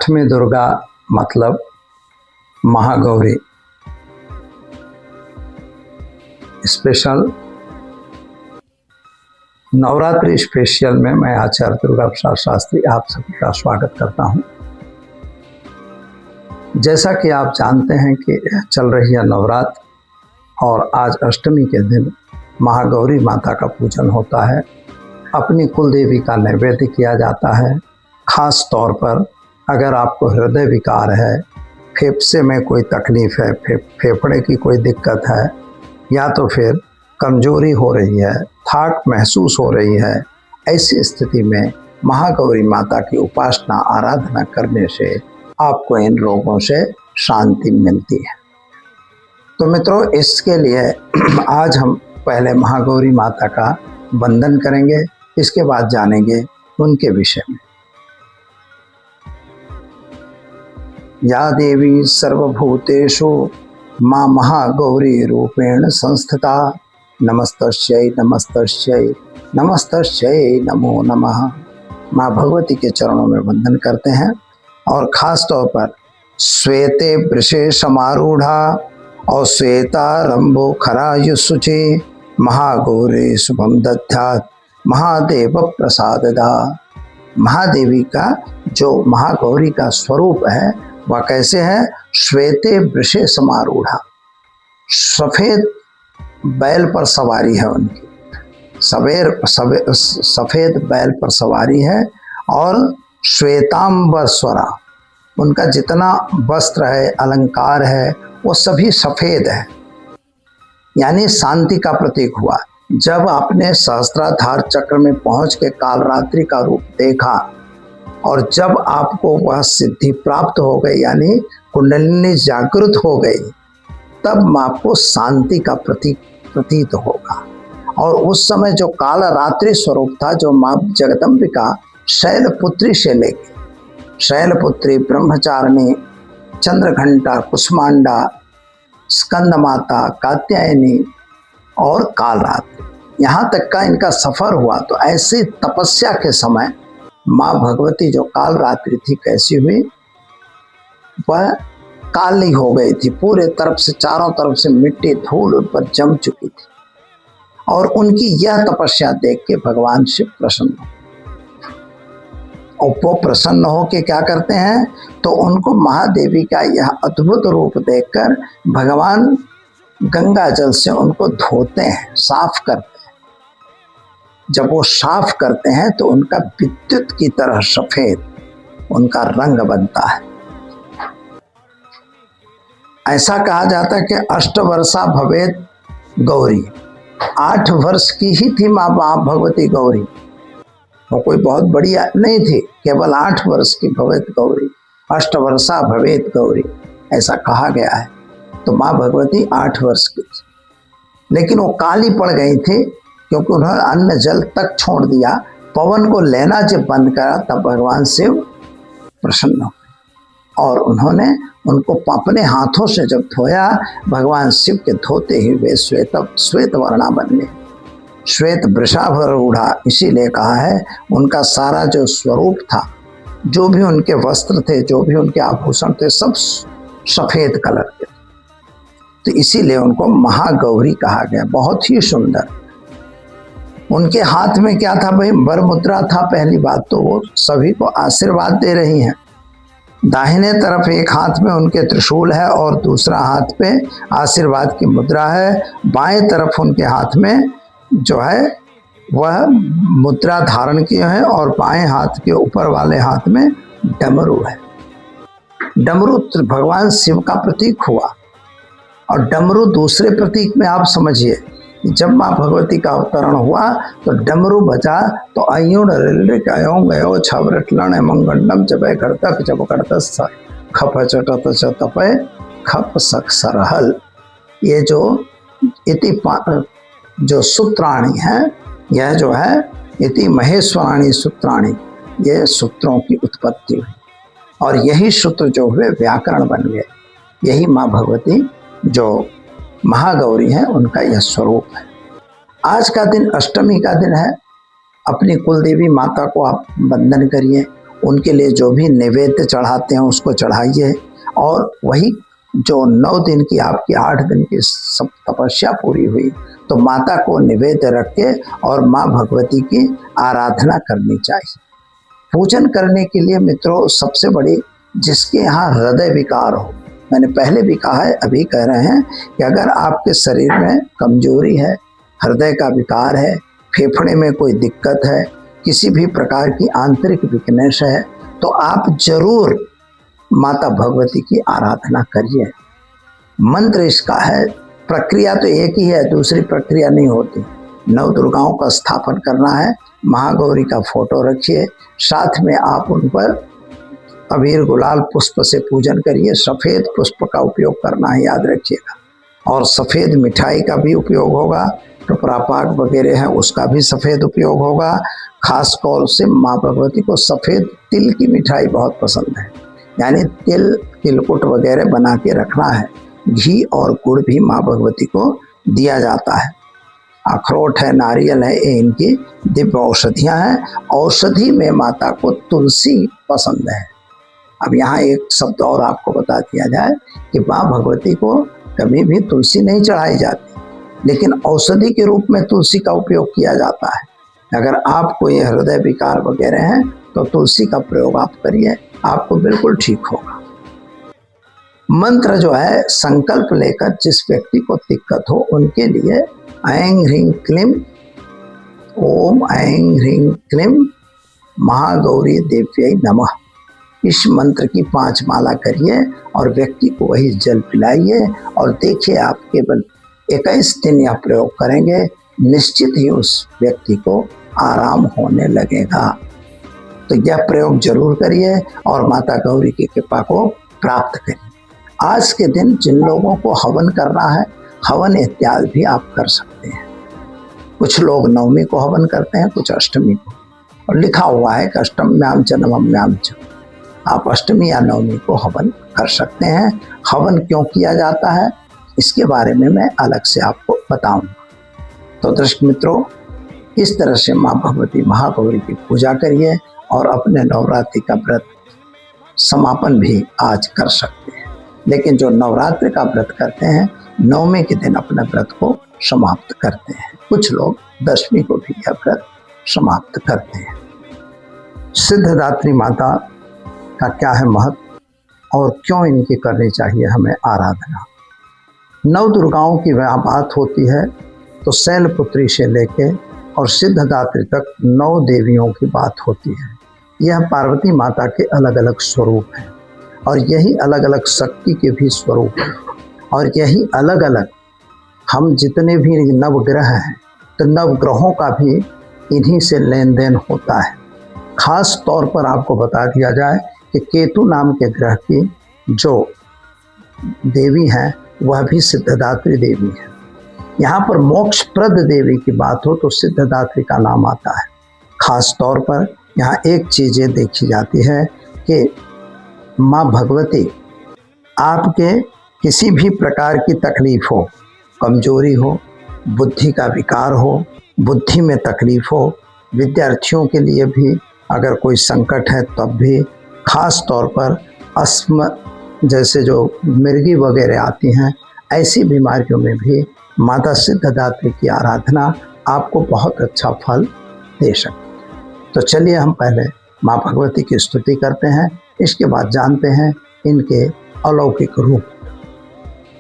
आठवीं दुर्गा मतलब Mahagauri special Navratri special में मैं आचार्य दुर्गा प्रसाद शास्त्री आप सभी का स्वागत करता हूं। जैसा कि आप जानते हैं कि चल रही है नवरात्र और आज अष्टमी के दिन महागौरी माता का पूजन होता है। अपनी कुल देवी का नैवेद्य किया जाता है। खास तौर पर अगर आपको हृदय विकार है, फेफड़े में कोई तकलीफ है, फेफड़े की कोई दिक्कत है या तो फिर कमजोरी हो रही है, थकान महसूस हो रही है, ऐसी स्थिति में महागौरी माता की उपासना आराधना करने से आपको इन रोगों से शांति मिलती है। तो मित्रों, इसके लिए आज हम पहले महागौरी माता का वंदन करेंगे, इसके बाद जानेंगे उनके विषय में। या देवी सर्वभूतेषु मां महागौरी रूपेण संस्थिता नमस्तस्यै नमस्तस्यै नमस्तस्यै नमो नमः। माँ भगवती के चरणों में वंदन करते हैं और खास तौर पर श्वेते वृषे समारूढ़ा और श्वेतारंभो खरायुशुचि महागौरी शुभम दध्यात् महादेव प्रसाददा। महादेवी का जो महागौरी का स्वरूप है वह कैसे है? श्वेते वृषे समारूढ़ा, सफेद बैल पर सवारी है उनकी, सफेद बैल पर सवारी है और श्वेतांबर स्वरा, उनका जितना वस्त्र है, अलंकार है, वो सभी सफेद है, यानी शांति का प्रतीक हुआ। जब आपने सहस्त्राधार चक्र में पहुंच के कालरात्रि का रूप देखा और जब आपको वह सिद्धि प्राप्त हो गई, यानी कुंडलिनी जागृत हो गई, तब आपको शांति का प्रतीत होगा। और उस समय जो कालरात्रि स्वरूप था, जो माँ जगदम्बिका शैलपुत्री से लेके शैलपुत्री, ब्रह्मचारिणी, चंद्रघंटा, कुष्मांडा, स्कंद माता, कात्यायनी और कालरात्रि, यहाँ तक का इनका सफर हुआ। तो ऐसी तपस्या के समय माँ भगवती जो कालरात्रि थी कैसी हुई? वह काली हो गई थी, पूरे तरफ से चारों तरफ से मिट्टी धूल उन पर जम चुकी थी। और उनकी यह तपस्या देख के भगवान शिव प्रसन्न हो, और वो प्रसन्न हो के क्या करते हैं? तो उनको महादेवी का यह अद्भुत रूप देखकर भगवान गंगा जल से उनको धोते हैं, साफ करते हैं। जब वो साफ करते हैं तो उनका विद्युत की तरह सफेद उनका रंग बनता है। ऐसा कहा जाता है कि 8 वर्षा भवेत गौरी, 8 वर्ष की ही थी माँ भगवती गौरी, वो कोई बहुत बड़ी नहीं थी, केवल 8 वर्ष की भवेत गौरी, 8 वर्षा भवेत गौरी, ऐसा कहा गया है। तो माँ भगवती 8 वर्ष की थी, लेकिन वो काली पड़ गई थी क्योंकि उन्होंने अन्न जल तक छोड़ दिया। पवन को लेना जब बंद करा तब भगवान शिव प्रसन्न हुए और उन्होंने उनको अपने हाथों से जब धोया, भगवान शिव के धोते ही वे श्वेत वर्णा बन गए, श्वेत वृषारूढ़ा। इसीलिए कहा है उनका सारा जो स्वरूप था, जो भी उनके वस्त्र थे, जो भी उनके आभूषण थे, सब सफेद कलर के, तो इसीलिए उनको महागौरी कहा गया। बहुत ही सुंदर। उनके हाथ में क्या था भाई? वर मुद्रा था। पहली बात तो वो सभी को आशीर्वाद दे रही हैं। दाहिने तरफ एक हाथ में उनके त्रिशूल है और दूसरा हाथ पे आशीर्वाद की मुद्रा है। बाएं तरफ उनके हाथ में जो है वह मुद्रा धारण की है और बाएं हाथ के ऊपर वाले हाथ में डमरू है। डमरू भगवान शिव का प्रतीक हुआ और डमरू दूसरे प्रतीक में आप समझिए, जब माँ भगवती का अवतरण हुआ तो डमरू बजा तो अयुण रिलरिक अयों गयो छवरटलन मंगंडम जपय करतक जब करतस खप चटत चतपय खप सक सरहल। ये जो सूत्राणी है, यह जो है इति महेश्वराणी सूत्राणी, ये सूत्रों की उत्पत्ति हुई और यही सूत्र जो हुए व्याकरण बन गए। यही माँ भगवती जो महागौरी है उनका यह स्वरूप है। आज का दिन अष्टमी का दिन है। अपनी कुल देवी माता को आप वंदन करिए, उनके लिए जो भी नैवेद्य चढ़ाते हैं उसको चढ़ाइए। और वही जो 9 दिन की आपकी 8 दिन की सब तपस्या पूरी हुई तो माता को निवेद्य रख के और माँ भगवती की आराधना करनी चाहिए। पूजन करने के लिए मित्रों सबसे बड़ी, जिसके यहाँ हृदय विकार हो, मैंने पहले भी कहा है अभी कह रहे हैं कि अगर आपके शरीर में कमजोरी है, हृदय का विकार है, फेफड़े में कोई दिक्कत है, किसी भी प्रकार की आंतरिक वीकनेस है, तो आप जरूर माता भगवती की आराधना करिए। मंत्र इसका है, प्रक्रिया तो एक ही है, दूसरी प्रक्रिया नहीं होती। 9 दुर्गाओं का स्थापन करना है, महागौरी का फोटो रखिए, साथ में आप उन पर अबीर गुलाल पुष्प से पूजन करिए। सफ़ेद पुष्प का उपयोग करना है, याद रखिएगा। और सफ़ेद मिठाई का भी उपयोग होगा, टुकड़ा पाक वगैरह है उसका भी सफ़ेद उपयोग होगा। खास तौर से माँ भगवती को सफ़ेद तिल की मिठाई बहुत पसंद है, यानी तिलकुट वगैरह बना के रखना है। घी और गुड़ भी माँ भगवती को दिया जाता है। अखरोट है, नारियल है, ये इनकी दिव्य औषधियाँ हैं। औषधि में माता को तुलसी पसंद है। अब यहाँ एक शब्द और आपको बता दिया जाए कि माँ भगवती को कभी भी तुलसी नहीं चढ़ाई जाती, लेकिन औषधि के रूप में तुलसी का उपयोग किया जाता है। अगर आपको ये हृदय विकार वगैरह हैं तो तुलसी का प्रयोग आप करिए, आपको बिल्कुल ठीक होगा। मंत्र जो है संकल्प लेकर जिस व्यक्ति को दिक्कत हो उनके लिए ऐं ह्रीं क्लीं ओम ऐं ह्रीं क्लीं महागौरी देव्यै नमः, इस मंत्र की 5 माला करिए और व्यक्ति को वही जल पिलाइए। और देखिए आप केवल 21 दिन यह प्रयोग करेंगे, निश्चित ही उस व्यक्ति को आराम होने लगेगा। तो यह प्रयोग जरूर करिए और माता गौरी की कृपा को प्राप्त करिए। आज के दिन जिन लोगों को हवन करना है, हवन इत्यादि भी आप कर सकते हैं। कुछ लोग नवमी को हवन करते हैं, कुछ अष्टमी को, और लिखा हुआ है कि अष्टम्याम च नवम्याम च, आप अष्टमी या नवमी को हवन कर सकते हैं। हवन क्यों किया जाता है इसके बारे में मैं अलग से आपको बताऊंगा। तो दर्शक मित्रों, इस तरह से माँ भगवती महागौरी की पूजा करिए और अपने नवरात्रि का व्रत समापन भी आज कर सकते हैं। लेकिन जो नवरात्रि का व्रत करते हैं, नवमी के दिन अपने व्रत को समाप्त करते हैं। कुछ लोग 10वीं को भी यह व्रत समाप्त करते हैं। सिद्धदात्री माता का क्या है महत्व और क्यों इनकी करनी चाहिए हमें आराधना। 9 दुर्गाओं की वह बात होती है तो शैलपुत्री से लेके और सिद्धदात्री तक 9 देवियों की बात होती है। यह पार्वती माता के अलग अलग स्वरूप हैं और यही अलग अलग शक्ति के भी स्वरूप हैं। और यही अलग अलग हम जितने भी नवग्रह हैं तो नवग्रहों का भी इन्हीं से लेन देन होता है। खास तौर पर आपको बता दिया जाए कि केतु नाम के ग्रह की जो देवी हैं वह भी सिद्धदात्री देवी है। यहाँ पर मोक्षप्रद देवी की बात हो तो सिद्धदात्री का नाम आता है। खास तौर पर यहाँ एक चीज़ देखी जाती है कि माँ भगवती आपके किसी भी प्रकार की तकलीफ हो, कमजोरी हो, बुद्धि का विकार हो, बुद्धि में तकलीफ हो, विद्यार्थियों के लिए भी अगर कोई संकट है तब भी, खास तौर पर अस्थमा जैसे जो मिर्गी वगैरह आती हैं, ऐसी बीमारियों में भी माता सिद्धदात्री की आराधना आपको बहुत अच्छा फल दे सकती है। तो चलिए हम पहले माँ भगवती की स्तुति करते हैं, इसके बाद जानते हैं इनके अलौकिक रूप।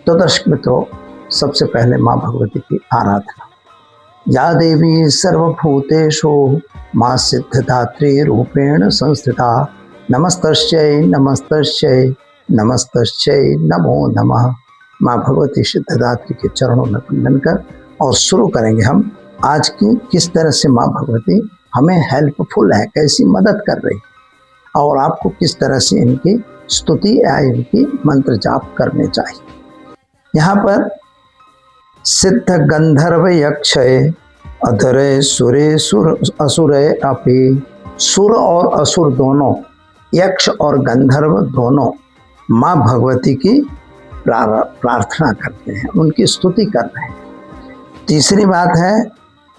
तो दर्शक मित्रों, सबसे पहले माँ भगवती की आराधना। या देवी सर्वभूतेषु माँ सिद्धदात्री रूपेण संस्थिता, नमस्तस्यै नमस्तस्यै नमस्तस्यै नमो नमः। माँ भगवती सिद्धदात्री के चरणों में वंदन कर और शुरू करेंगे हम आज की किस तरह से माँ भगवती हमें हेल्पफुल है, कैसी मदद कर रही है और आपको किस तरह से इनकी स्तुति या इनकी मंत्र जाप करने चाहिए। यहाँ पर सिद्ध गंधर्व यक्षय अधरे सुरे सुर असुरे अपि, सुर और असुर दोनों, यक्ष और गंधर्व दोनों माँ भगवती की प्रार्थना करते हैं, उनकी स्तुति कर रहे हैं। तीसरी बात है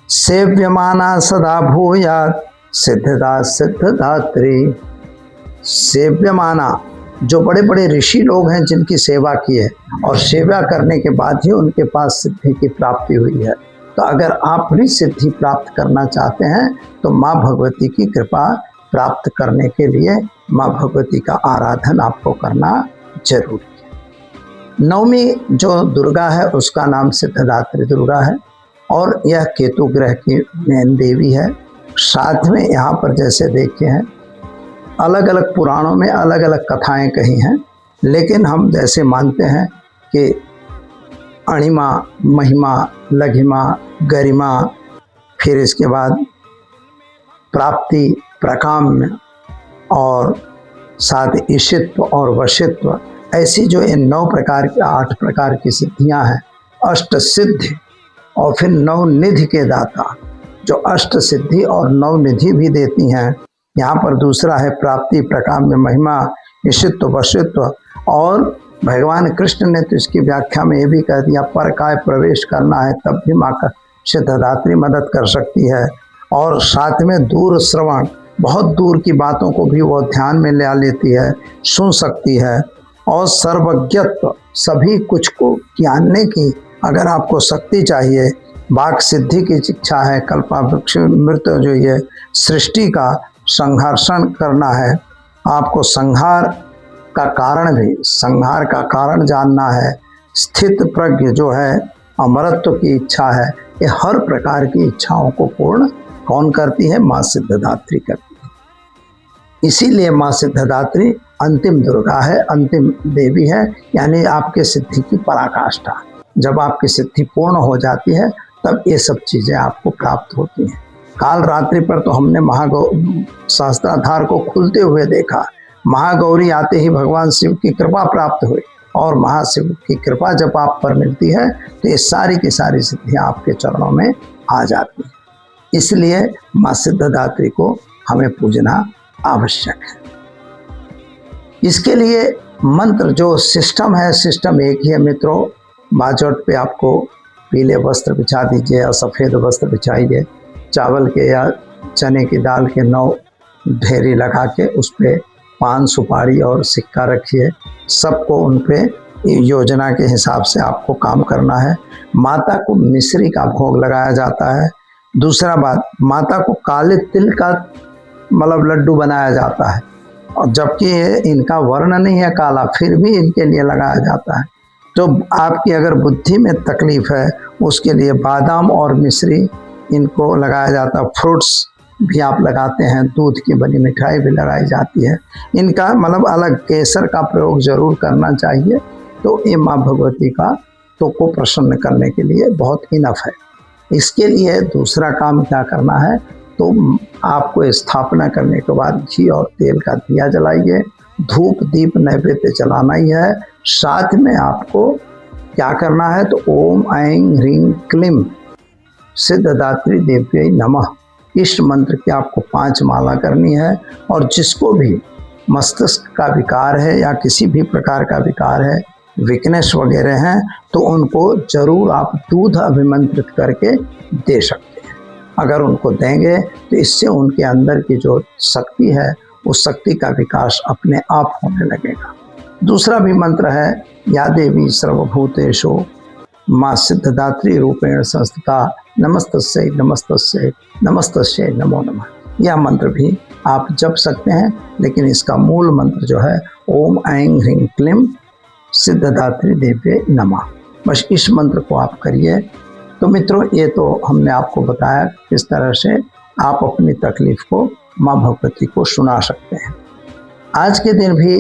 सेव्यमाना सदा भूयात् सिद्धदा सिद्धदात्री, सेव्यमाना, जो बड़े बड़े ऋषि लोग हैं जिनकी सेवा की है और सेवा करने के बाद ही उनके पास सिद्धि की प्राप्ति हुई है। तो अगर आप भी सिद्धि प्राप्त करना चाहते हैं तो माँ भगवती की कृपा प्राप्त करने के लिए माँ भगवती का आराधन आपको करना जरूरी है। नवमी जो दुर्गा है उसका नाम सिद्धदात्री दुर्गा है और यह केतु ग्रह की मेन देवी है। साथ में यहाँ पर जैसे देखे हैं अलग अलग पुराणों में अलग अलग कथाएं कही हैं, लेकिन हम जैसे मानते हैं कि अणिमा, महिमा, लघिमा, गरिमा, फिर इसके बाद प्राप्ति, प्रकाम्य और साथ ईशित्व और वशित्व, ऐसी जो इन 9 प्रकार की 8 प्रकार की सिद्धियां हैं, अष्ट सिद्धि और फिर 9 निधि के दाता जो अष्ट सिद्धि और 9 निधि भी देती हैं। यहाँ पर दूसरा है प्राप्ति, प्रकाम्य, महिमा, ईशित्व, वशित्व। और भगवान कृष्ण ने तो इसकी व्याख्या में ये भी कह दिया, पर काय प्रवेश करना है तब भी माँ का सिद्धदात्री मदद कर सकती है। और साथ में दूर श्रवण, बहुत दूर की बातों को भी वो ध्यान में ले लेती है, सुन सकती है। और सर्वज्ञत्व, सभी कुछ को जानने की अगर आपको शक्ति चाहिए, वाक सिद्धि की इच्छा है, कल्पावृक्ष मृत्यु जो ये सृष्टि का संघर्षण करना है, आपको संहार का कारण भी, संहार का कारण जानना है, स्थित प्रज्ञ जो है अमरत्व की इच्छा है, ये हर प्रकार की इच्छाओं को पूर्ण कौन करती है? माँ सिद्धदात्री करती है। इसीलिए माँ सिद्धदात्री अंतिम दुर्गा है, अंतिम देवी है, यानी आपके सिद्धि की पराकाष्ठा। जब आपकी सिद्धि पूर्ण हो जाती है तब ये सब चीजें आपको प्राप्त होती हैं। काल रात्रि पर तो हमने सहस्त्राधार को खुलते हुए देखा, महागौरी आते ही भगवान शिव की कृपा प्राप्त हुई और महाशिव की कृपा जब आप पर मिलती है तो ये सारी की सारी सिद्धियां आपके चरणों में आ जाती हैं। इसलिए माँ सिद्धदात्री को हमें पूजना आवश्यक है। इसके लिए मंत्र जो सिस्टम है, सिस्टम एक ही है मित्रों। बाजोट पे आपको पीले वस्त्र बिछा दीजिए या सफ़ेद वस्त्र बिछाइए, चावल के या चने की दाल के 9 ढेरी लगा के उस पर पान, सुपारी और सिक्का रखिए। सबको उन पे योजना के हिसाब से आपको काम करना है। माता को मिश्री का भोग लगाया जाता है। दूसरा बात, माता को काले तिल का मतलब लड्डू बनाया जाता है, और जबकि इनका वर्ण नहीं है काला, फिर भी इनके लिए लगाया जाता है। तो आपकी अगर बुद्धि में तकलीफ है उसके लिए बादाम और मिश्री इनको लगाया जाता है। फ्रूट्स भी आप लगाते हैं, दूध की बनी मिठाई भी लगाई जाती है। इनका मतलब अलग केसर का प्रयोग जरूर करना चाहिए। तो ये माँ भगवती का तो को प्रसन्न करने के लिए बहुत इनफ है। इसके लिए दूसरा काम क्या करना है, तो आपको स्थापना करने के बाद घी और तेल का दिया जलाइए, धूप दीप नैवेद्य जलाना ही है। साथ में आपको क्या करना है, तो ओम ऐं ह्रीं क्लीं सिद्धदात्री देव्यै नमः, इस मंत्र की आपको 5 माला करनी है। और जिसको भी मस्तिष्क का विकार है या किसी भी प्रकार का विकार है, वीकनेस वगैरह हैं, तो उनको जरूर आप दूध अभिमंत्रित करके दे सकते हैं। अगर उनको देंगे तो इससे उनके अंदर की जो शक्ति है उस शक्ति का विकास अपने आप होने लगेगा। दूसरा भी मंत्र है, या देवी सर्वभूतेषु माँ सिद्धदात्री रूपेण संस्थिता नमस्तस्यै नमस्तस्यै नमस्तस्यै नमो नमः। यह मंत्र भी आप जप सकते हैं, लेकिन इसका मूल मंत्र जो है ओम ऐं ह्रीं क्लीं सिद्धदात्री देव्यै नमः, बस इस मंत्र को आप करिए। तो मित्रों, ये तो हमने आपको बताया किस तरह से आप अपनी तकलीफ को माँ भगवती को सुना सकते हैं। आज के दिन भी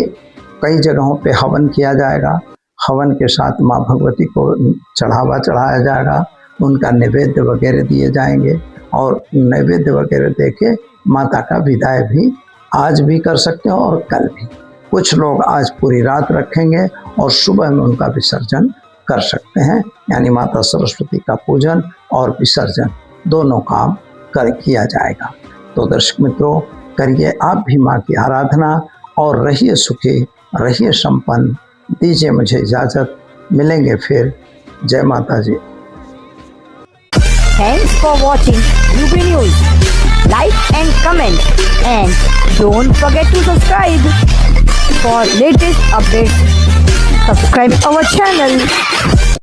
कई जगहों पे हवन किया जाएगा। हवन के साथ माँ भगवती को चढ़ावा चढ़ाया जाएगा, उनका नैवेद्य वगैरह दिए जाएंगे, और नैवेद्य वगैरह दे के माता का विदाई भी आज भी कर सकते हैं और कल भी। कुछ लोग आज पूरी रात रखेंगे और सुबह में उनका विसर्जन कर सकते हैं, यानी माता सरस्वती का पूजन और विसर्जन दोनों काम किया जाएगा। तो दर्शक मित्रों, करिए आप भी माँ की आराधना और रहिए सुखी, रहिए संपन्न। दीजिए मुझे इजाजत, मिलेंगे फिर। जय माता जी। Thanks for watching UP News. like and comment, and don't forget to subscribe for latest updates. Subscribe our channel.